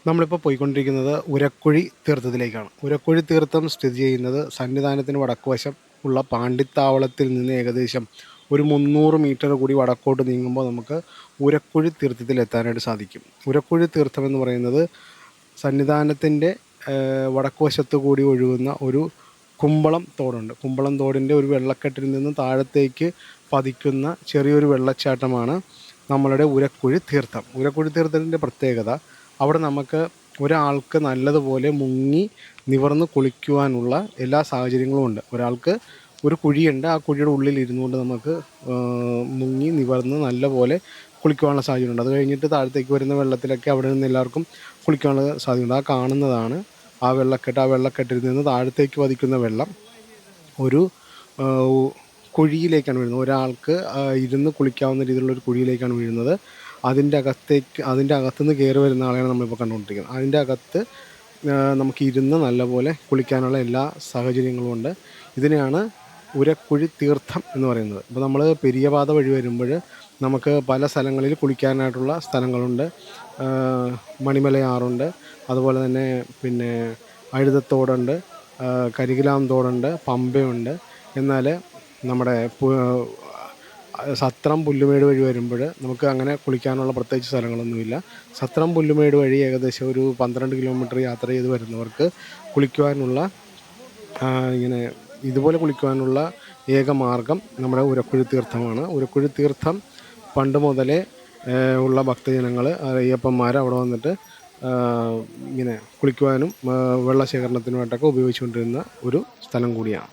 നമ്മളിപ്പോൾ പോയിക്കൊണ്ടിരിക്കുന്നത് ഉരക്കുഴി തീർത്ഥത്തിലേക്കാണ്. ഉരക്കുഴി തീർത്ഥം സ്ഥിതി ചെയ്യുന്നത് സന്നിധാനത്തിന് വടക്കുവശം ഉള്ള പാണ്ടിത്താവളത്തിൽ നിന്ന് ഏകദേശം ഒരു 300 മീറ്റർ കൂടി വടക്കോട്ട് നീങ്ങുമ്പോൾ നമുക്ക് ഉരക്കുഴി തീർത്ഥത്തിൽ എത്താനായിട്ട് സാധിക്കും. ഉരക്കുഴി തീർത്ഥം എന്ന് പറയുന്നത് സന്നിധാനത്തിൻ്റെ വടക്കുവശത്ത് കൂടി ഒഴുകുന്ന ഒരു കുമ്പളം തോടുണ്ട്. കുമ്പളം തോടിൻ്റെ ഒരു വെള്ളക്കെട്ടിൽ നിന്ന് താഴത്തേക്ക് പതിക്കുന്ന ചെറിയൊരു വെള്ളച്ചാട്ടമാണ് നമ്മളുടെ ഉരക്കുഴി തീർത്ഥം. ഉരക്കുഴി തീർത്ഥത്തിൻ്റെ പ്രത്യേകത, അവിടെ നമുക്ക് ഒരാൾക്ക് നല്ലതുപോലെ മുങ്ങി നിവർന്ന് കുളിക്കുവാനുള്ള എല്ലാ സാഹചര്യങ്ങളും ഉണ്ട്. ഒരാൾക്ക് ഒരു കുഴിയുണ്ട്, ആ കുഴിയുടെ ഉള്ളിൽ ഇരുന്നുകൊണ്ട് നമുക്ക് മുങ്ങി നിവർന്ന് നല്ലപോലെ കുളിക്കുവാനുള്ള സാഹചര്യമുണ്ട്. അത് കഴിഞ്ഞിട്ട് താഴത്തേക്ക് വരുന്ന വെള്ളത്തിലൊക്കെ അവിടെ നിന്ന് എല്ലാവർക്കും കുളിക്കാനുള്ള സാധ്യതയുണ്ട്. ആ കാണുന്നതാണ് ആ വെള്ളക്കെട്ട്. ആ വെള്ളക്കെട്ടിൽ നിന്ന് താഴത്തേക്ക് പതിക്കുന്ന വെള്ളം ഒരു കുഴിയിലേക്കാണ് വീഴുന്നത്. ഒരാൾക്ക് ഇരുന്ന് കുളിക്കാവുന്ന രീതിയിലുള്ളൊരു കുഴിയിലേക്കാണ് വീഴുന്നത്. അതിൻ്റെ അകത്തുനിന്ന് കയറി വരുന്ന ആളെയാണ് നമ്മളിപ്പോൾ കണ്ടുകൊണ്ടിരിക്കുന്നത്. അതിൻ്റെ അകത്ത് നമുക്ക് ഇരുന്ന് നല്ലപോലെ കുളിക്കാനുള്ള എല്ലാ സാഹചര്യങ്ങളും ഉണ്ട്. ഇതിനെയാണ് ഉരക്കുഴി തീർത്ഥം എന്ന് പറയുന്നത്. ഇപ്പോൾ നമ്മൾ പെരിയപാത വഴി വരുമ്പോൾ നമുക്ക് പല സ്ഥലങ്ങളിൽ കുളിക്കാനായിട്ടുള്ള സ്ഥലങ്ങളുണ്ട്. മണിമലയാറുണ്ട്, അതുപോലെ തന്നെ പിന്നെ അഴുതത്തോടുണ്ട്, കരികിലാം തോടുണ്ട്, പമ്പയുണ്ട്. എന്നാൽ നമ്മുടെ സത്രം പുല്ലുമേട് വഴി വരുമ്പോൾ നമുക്ക് അങ്ങനെ കുളിക്കാനുള്ള പ്രത്യേകിച്ച് സ്ഥലങ്ങളൊന്നുമില്ല. സത്രം പുല്ലുമേട് വഴി ഏകദേശം ഒരു 12 കിലോമീറ്റർ യാത്ര ചെയ്ത് വരുന്നവർക്ക് കുളിക്കുവാനുള്ള ഇതുപോലെ കുളിക്കുവാനുള്ള ഏക മാർഗം നമ്മുടെ ഉരക്കുഴി തീർത്ഥമാണ്. ഉരക്കുഴി തീർത്ഥം പണ്ട് മുതലേ ഉള്ള ഭക്തജനങ്ങൾ, അയ്യപ്പന്മാർ അവിടെ വന്നിട്ട് കുളിക്കുവാനും വെള്ളശേഖരണത്തിനുമായിട്ടൊക്കെ ഉപയോഗിച്ചുകൊണ്ടിരുന്ന ഒരു സ്ഥലം കൂടിയാണ്.